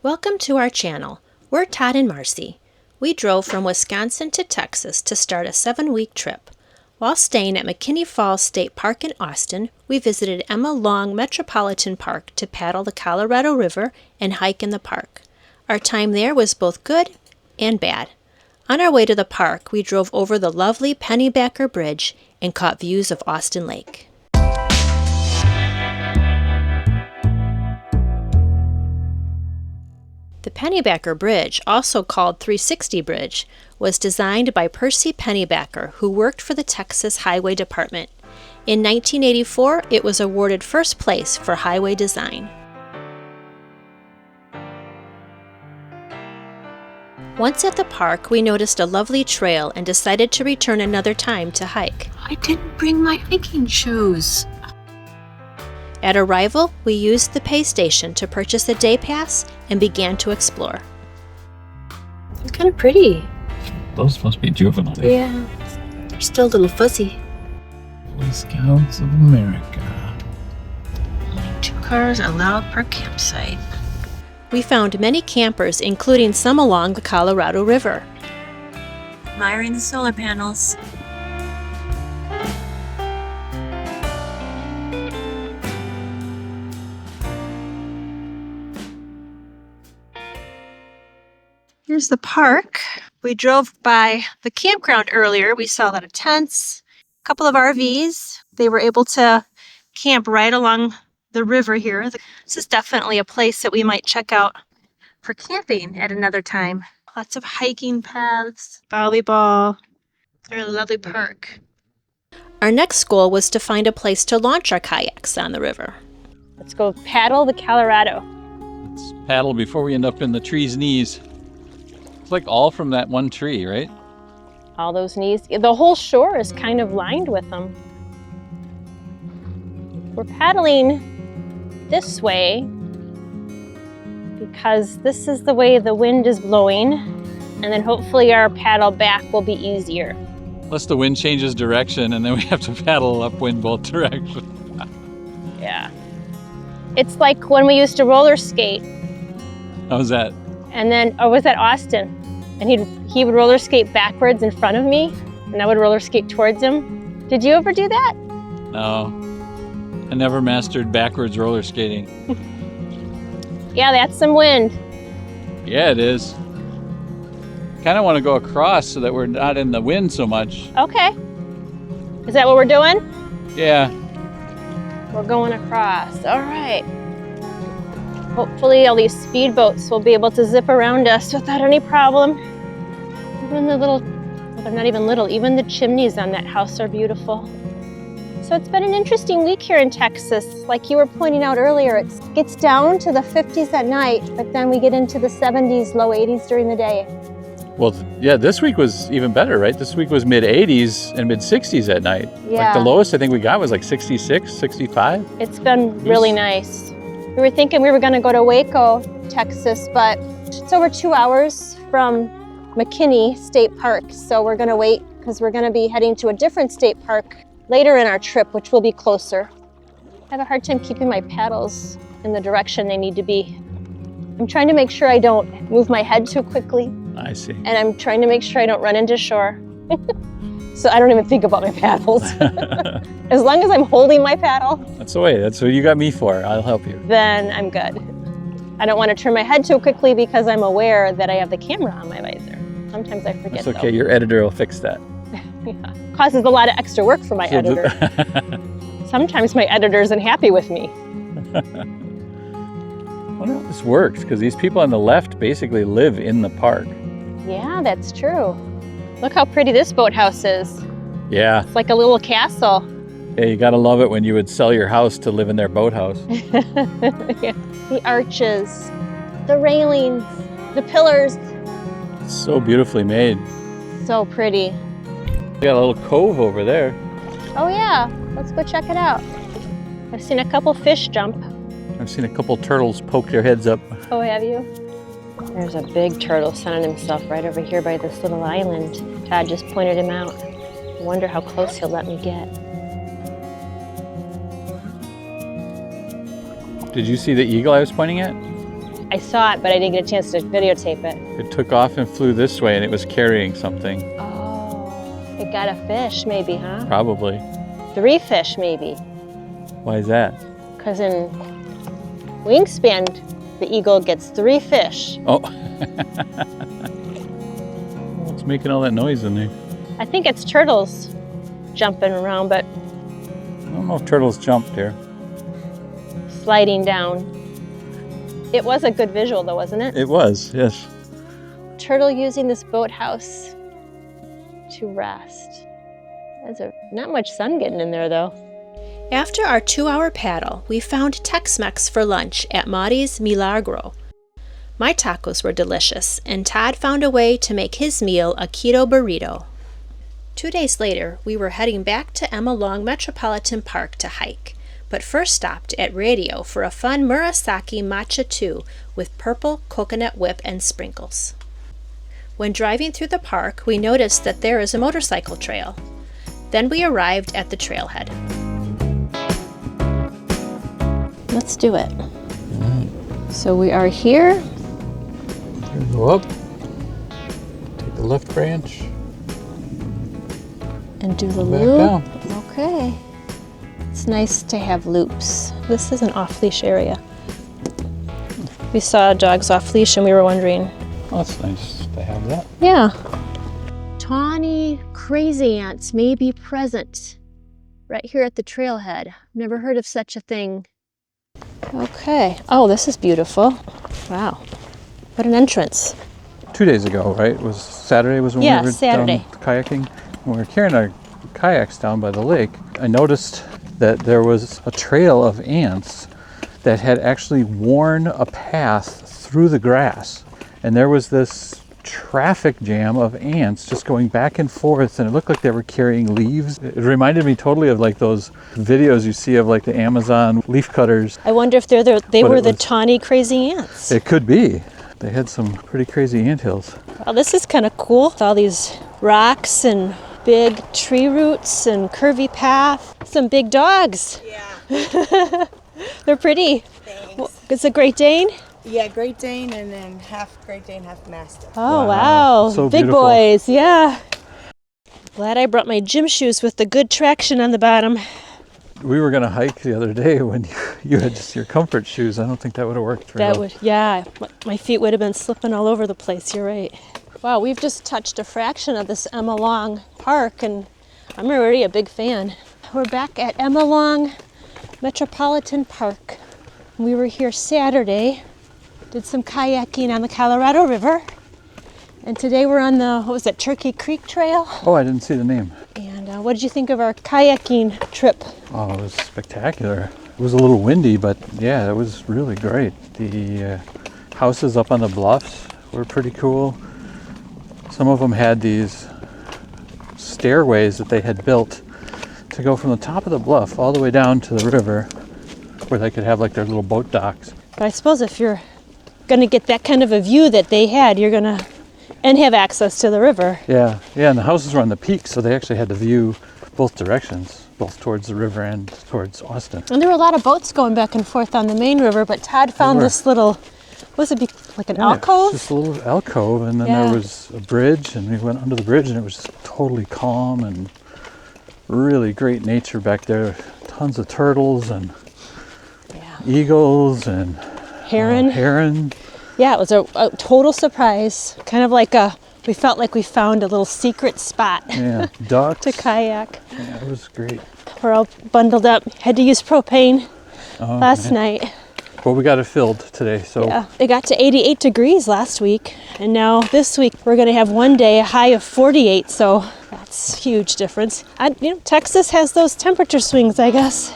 Welcome to our channel. We're Todd and Marcy. We drove from Wisconsin to Texas to start a 7-week trip. While staying at McKinney Falls State Park in Austin, we visited Emma Long Metropolitan Park to paddle the Colorado River and hike in the park. Our time there was both good and bad. On our way to the park, we drove over the lovely Pennybacker Bridge and caught views of Austin Lake. The Pennybacker Bridge, also called 360 Bridge, was designed by Percy Pennybacker, who worked for the Texas Highway Department. In 1984, it was awarded first place for highway design. Once at the park, we noticed a lovely trail and decided to return another time to hike. I didn't bring my hiking shoes. At arrival, we used the pay station to purchase a day pass and began to explore. It's kind of pretty. Those must be juvenile. Yeah, they're still a little fuzzy. Boy Scouts of America. Only 2 cars allowed per campsite. We found many campers, including some along the Colorado River. Admiring the solar panels. Here's the park. We drove by the campground earlier. We saw a lot of tents, a couple of RVs. They were able to camp right along the river here. This is definitely a place that we might check out for camping at another time. Lots of hiking paths, volleyball. It's a really lovely park. Our next goal was to find a place to launch our kayaks on the river. Let's go paddle the Colorado. Let's paddle before we end up in the tree's knees. It's like all from that one tree, right? All those knees. The whole shore is kind of lined with them. We're paddling this way because this is the way the wind is blowing, and then hopefully our paddle back will be easier. Unless the wind changes direction and then we have to paddle upwind both directions. Yeah. It's like when we used to roller skate. How's that? And then, or was that Austin? And he would roller skate backwards in front of me, and I would roller skate towards him. Did you ever do that? No. I never mastered backwards roller skating. Yeah, that's some wind. Yeah, it is. Kind of want to go across so that we're not in the wind so much. Okay. Is that what we're doing? Yeah. We're going across. All right. Hopefully all these speedboats will be able to zip around us without any problem. Even the little, well, they're not even little, even the chimneys on that house are beautiful. So it's been an interesting week here in Texas. Like you were pointing out earlier, it gets down to the 50s at night, but then we get into the 70s, low 80s during the day. Well, yeah, this week was even better, right? This week was mid-80s and mid-60s at night. Yeah. Like the lowest I think we got was like 66, 65. It's been really nice. We were thinking we were going to go to Waco, Texas, but it's over 2 hours from McKinney State Park. So we're going to wait because we're going to be heading to a different state park later in our trip, which will be closer. I have a hard time keeping my paddles in the direction they need to be. I'm trying to make sure I don't move my head too quickly. I see. And I'm trying to make sure I don't run into shore. So I don't even think about my paddles. As long as I'm holding my paddle. That's the way. That's what you got me for. I'll help you. Then I'm good. I don't want to turn my head too quickly because I'm aware that I have the camera on my visor. Sometimes I forget. That's okay. Though. Your editor will fix that. Yeah. Causes a lot of extra work for my editor. Sometimes my editor isn't happy with me. I wonder how this works, because these people on the left basically live in the park. Yeah, that's true. Look how pretty this boathouse is. Yeah. It's like a little castle. Yeah, you gotta love it when you would sell your house to live in their boathouse. Yeah. The arches, the railings, the pillars. It's so beautifully made. So pretty. We got a little cove over there. Oh yeah, let's go check it out. I've seen a couple fish jump. I've seen a couple turtles poke their heads up. Oh, have you? There's a big turtle sunning himself right over here by this little island. Todd just pointed him out. I wonder how close he'll let me get. Did you see the eagle I was pointing at? I saw it, but I didn't get a chance to videotape it. It took off and flew this way, and it was carrying something. Oh, it got a fish maybe, huh? Probably. 3 fish maybe. Why is that? Because in wingspan, the eagle gets 3 fish. Oh. What's making all that noise in there? I think it's turtles jumping around, but I don't know if turtles jumped here. sliding down. It was a good visual though, wasn't it? It was, yes. Turtle using this boathouse to rest. Not much sun getting in there though. After our 2-hour paddle, we found Tex-Mex for lunch at Mari's Milagro. My tacos were delicious, and Todd found a way to make his meal a keto burrito. 2 days later, we were heading back to Emma Long Metropolitan Park to hike, but first stopped at Radio for a fun Murasaki matcha 2 with purple coconut whip and sprinkles. When driving through the park, we noticed that there is a motorcycle trail. Then we arrived at the trailhead. Let's do it. So we are here. Go up. Take the left branch. And do the Back loop. down. Okay. It's nice to have loops. This is an off-leash area. We saw dogs off-leash and we were wondering. Oh, that's nice to have that. Yeah. Tawny crazy ants may be present right here at the trailhead. Never heard of such a thing. Okay. Oh, this is beautiful. Wow. What an entrance. 2 days ago, right? Was Saturday was when Yeah, we were Saturday. down kayaking. When we were carrying our kayaks down by the lake, I noticed that there was a trail of ants that had actually worn a path through the grass. And there was this traffic jam of ants just going back and forth, and it looked like they were carrying leaves. It reminded me totally of like those videos you see of like the Amazon leaf cutters. I wonder if they But were it the was- tawny crazy ants. It could be. They had some pretty crazy anthills. Well, this is kind of cool. With all these rocks and big tree roots and curvy path. Some big dogs. Yeah, They're pretty. thanks. It's a Great Dane. Yeah, Great Dane and then half Great Dane, half Mastiff. Oh, Wow. wow. So Big beautiful. boys, yeah. Glad I brought my gym shoes with the good traction on the bottom. We were going to hike the other day when you had just your comfort shoes. I don't think that would have worked very That well. would, yeah, my feet would have been slipping all over the place. You're right. Wow, we've just touched a fraction of this Emma Long Park, and I'm already a big fan. We're back at Emma Long Metropolitan Park. We were here Saturday, did some kayaking on the Colorado River, and today we're on the, what was it, Turkey Creek Trail? Oh, I didn't see the name. And what did you think of our kayaking trip? Oh, it was spectacular. It was a little windy, but yeah, it was really great. The houses up on the bluffs were pretty cool. Some of them had these stairways that they had built to go from the top of the bluff all the way down to the river, where they could have like their little boat docks. But I suppose if you're going to get that kind of a view that they had, you're going to, and have access to the river. Yeah, and the houses were on the peak, so they actually had the view both directions, both towards the river and towards Austin. And there were a lot of boats going back and forth on the main river, but Todd found were. this little, what was it, like an Yeah, alcove? Just a little alcove, and then Yeah. there was a bridge, and we went under the bridge, and it was just totally calm and really great nature back there. Tons of turtles and Yeah. eagles and Heron. heron. Yeah, it was a total surprise. Kind of like we felt like we found a little secret spot Yeah, ducks. to kayak. Yeah, it was great. We're all bundled up. Had to use propane Oh, last man. night. Well, we got it filled today, so Yeah, it got to 88 degrees last week, and now this week we're going to have one day a high of 48, so that's a huge difference. Texas has those temperature swings, I guess.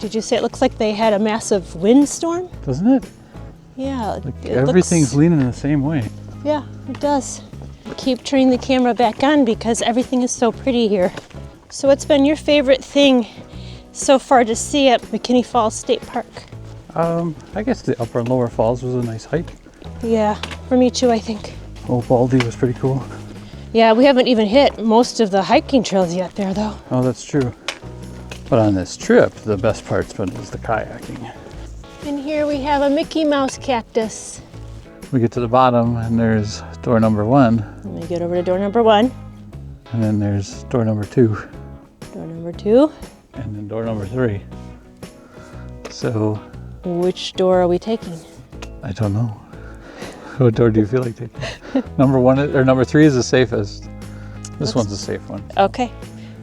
Did you say it looks like they had a massive windstorm? doesn't it? Yeah, Like it everything's looks, leaning the same way. yeah, it does. Keep turning the camera back on because everything is so pretty here. So what's been your favorite thing so far to see at McKinney Falls State Park? I guess the upper and lower falls was a nice hike. Yeah, for me too, I think. Old Baldy was pretty cool. Yeah, we haven't even hit most of the hiking trails yet there, though. Oh, that's true. But on this trip, the best part is the kayaking. And here we have a Mickey Mouse cactus. We get to the bottom and there's door number 1. Let me get over to door number 1. And then there's door number 2. Door number 2. And then door number 3. So, Which door are we taking? I don't know. What door do you feel like taking? Number 1 or number 3 is the safest. This one's a safe one. Okay.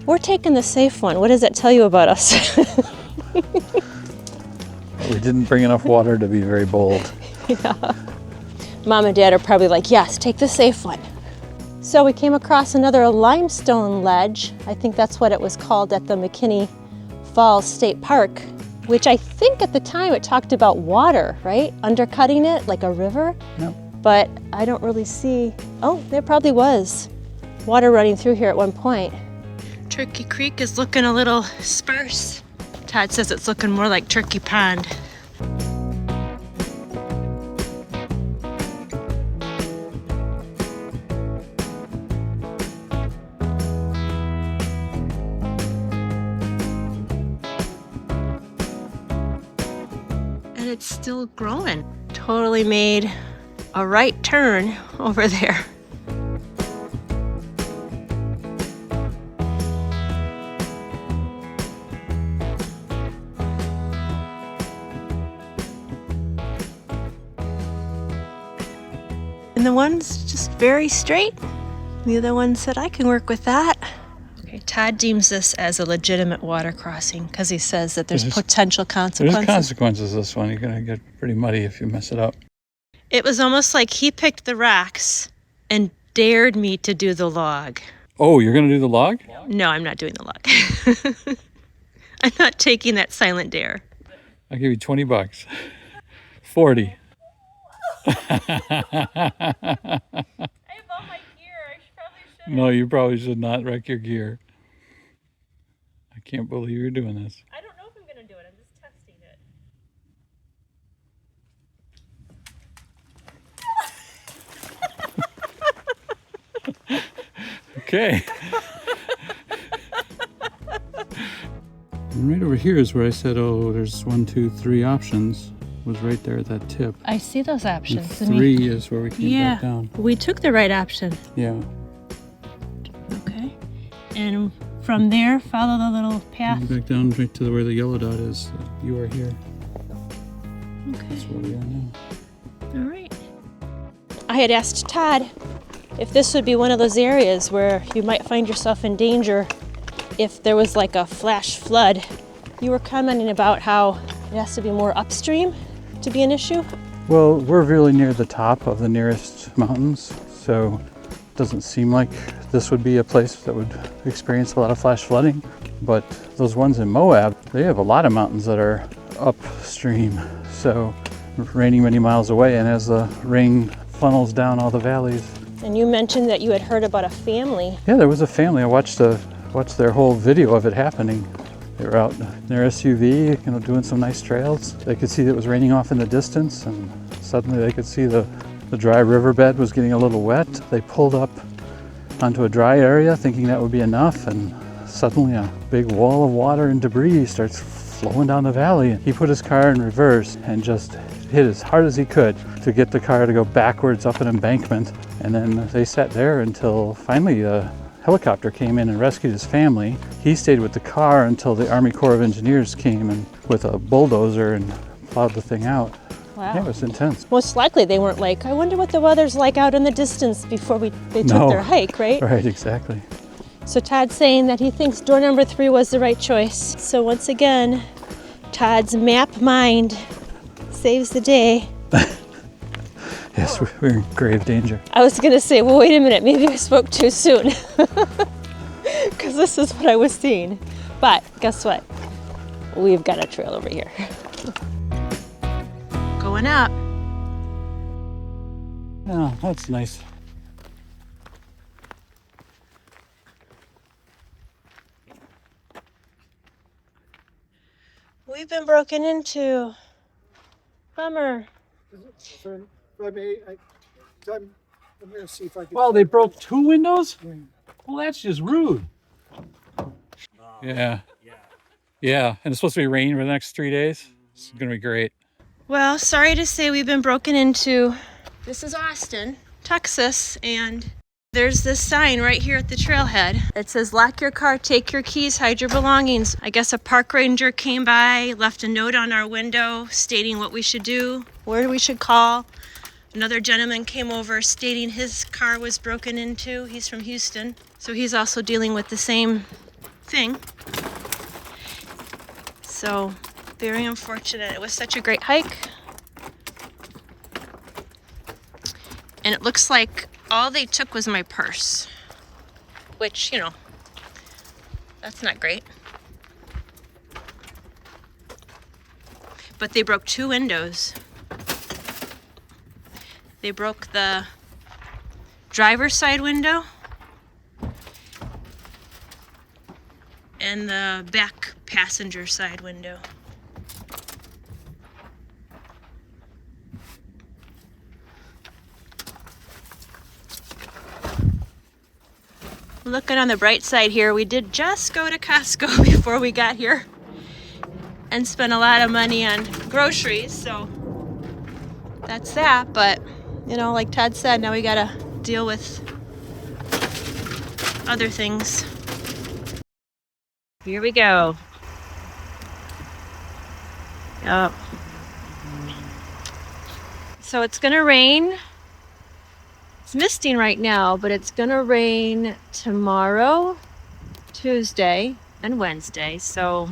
We're taking the safe one. What does that tell you about us? We didn't bring enough water to be very bold. Yeah. Mom and Dad are probably like, yes, take the safe one. So we came across another limestone ledge. I think that's what it was called at the McKinney Falls State Park, which I think at the time it talked about water, right? Undercutting it like a river. Yep. But I don't really see, oh, there probably was water running through here at one point. Turkey Creek is looking a little sparse. Todd says it's looking more like Turkey Pond. And it's still growing. Totally made a right turn over there. And the one's just very straight. The other one said, I can work with that. Okay, Todd deems this as a legitimate water crossing because he says that there's potential consequences. There's consequences this one. You're going to get pretty muddy if you mess it up. It was almost like he picked the rocks and dared me to do the log. Oh, you're going to do the log? No, I'm not doing the log. I'm not taking that silent dare. I'll give you $20. 40. I have all my gear. I probably should. No, you probably should not wreck your gear. I can't believe you're doing this. I don't know if I'm going to do it. I'm just testing it. Okay. And right over here is where I said, oh, there's 1, 2, 3 options. Was right there at that tip. I see those options. And 3 is where we came back down. We took the right option. Yeah. Okay. And from there, follow the little path. And back down right to where the yellow dot is. You are here. Okay. That's where we are now. All right. I had asked Todd if this would be one of those areas where you might find yourself in danger if there was like a flash flood. You were commenting about how it has to be more upstream to be an issue. Well, we're really near the top of the nearest mountains, so it doesn't seem like this would be a place that would experience a lot of flash flooding. But those ones in Moab, they have a lot of mountains that are upstream, so raining many miles away, and as the rain funnels down all the valleys. And you mentioned that you had heard about a family. Yeah, there was a family. I watched their whole video of it happening. They were out in their SUV, doing some nice trails. They could see that it was raining off in the distance, and suddenly they could see the dry riverbed was getting a little wet. They pulled up onto a dry area thinking that would be enough, and suddenly a big wall of water and debris starts flowing down the valley. And he put his car in reverse and just hit as hard as he could to get the car to go backwards up an embankment. And then they sat there until finally helicopter came in and rescued his family. He stayed with the car until the Army Corps of Engineers came and with a bulldozer and plowed the thing out. Wow. Yeah, it was intense. Most likely they weren't like, I wonder what the weather's like out in the distance before they took their hike, right? Right, exactly. So Todd's saying that he thinks door number 3 was the right choice. So once again, Todd's map mind saves the day. Yes, we're in grave danger. I was gonna say, well, wait a minute, maybe I spoke too soon. Because this is what I was seeing. But guess what? We've got a trail over here. Going up. Oh, that's nice. We've been broken into. Bummer. I'm going to see if I can. Well, they broke 2 windows? Well, that's just rude. Oh, Yeah. Yeah, and it's supposed to be rain for the next 3 days. It's gonna be great. Well, sorry to say we've been broken into. This is Austin, Texas, and there's this sign right here at the trailhead. It says, lock your car, take your keys, hide your belongings. I guess a park ranger came by, left a note on our window stating what we should do, where we should call. Another gentleman came over stating his car was broken into. He's from Houston, so he's also dealing with the same thing. So, very unfortunate. It was such a great hike. And it looks like all they took was my purse, which, you know, that's not great. But they broke 2 windows. They broke the driver's side window and the back passenger side window. Looking on the bright side here, we did just go to Costco before we got here and spent a lot of money on groceries, so that's that. But, you know, like Todd said, now we gotta deal with other things. Here we go. Yep. So it's gonna rain. It's misting right now, but it's gonna rain tomorrow, Tuesday, and Wednesday. So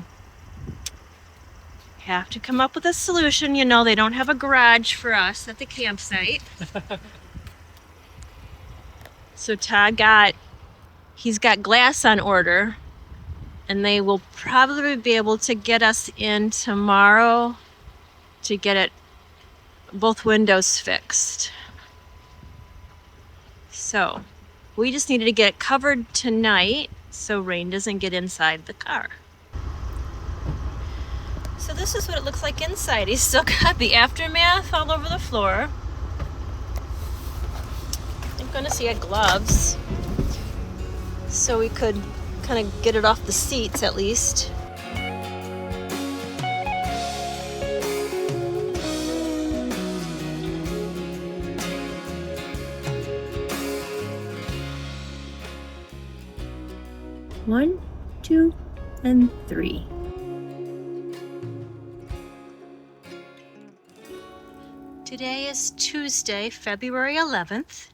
have to come up with a solution. You know, they don't have a garage for us at the campsite. So Todd he's got glass on order, and they will probably be able to get us in tomorrow to get both windows fixed. So we just needed to get it covered tonight so rain doesn't get inside the car. So this is what it looks like inside. He's still got the aftermath all over the floor. I'm gonna see gloves so we could kind of get it off the seats at least. One, 2, and 3. Today is Tuesday, February 11th,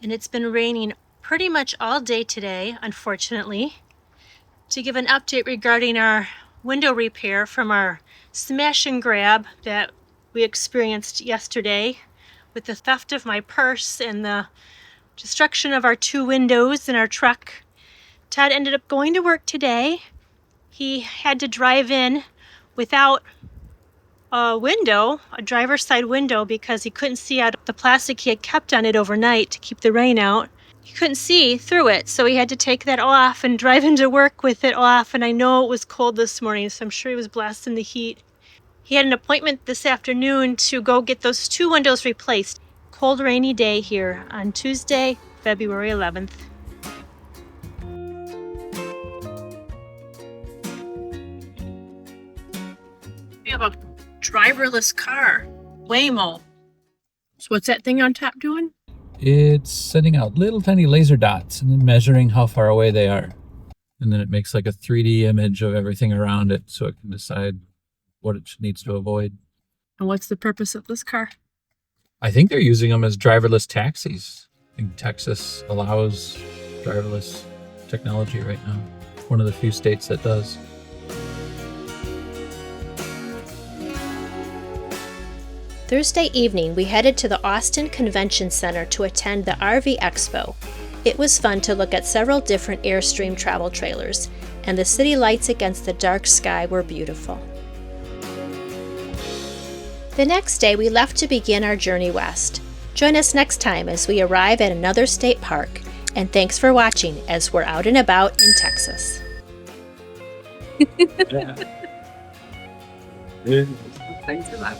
and it's been raining pretty much all day today, unfortunately. To give an update regarding our window repair from our smash and grab that we experienced yesterday with the theft of my purse and the destruction of our 2 windows in our truck. Todd ended up going to work today. He had to drive in without a window, a driver's side window, because he couldn't see out the plastic he had kept on it overnight to keep the rain out. He couldn't see through it, so he had to take that off and drive into work with it off. And I know it was cold this morning, so I'm sure he was blasting the heat. He had an appointment this afternoon to go get those 2 windows replaced. Cold, rainy day here on Tuesday, February 11th. We have a driverless car, Waymo. So what's that thing on top doing? It's sending out little tiny laser dots and then measuring how far away they are. And then it makes like a 3D image of everything around it so it can decide what it needs to avoid. And what's the purpose of this car? I think they're using them as driverless taxis. I think Texas allows driverless technology right now. One of the few states that does. Thursday evening, we headed to the Austin Convention Center to attend the RV Expo. It was fun to look at several different Airstream travel trailers, and the city lights against the dark sky were beautiful. The next day, we left to begin our journey west. Join us next time as we arrive at another state park, and thanks for watching as we're out and about in Texas. Thanks a lot.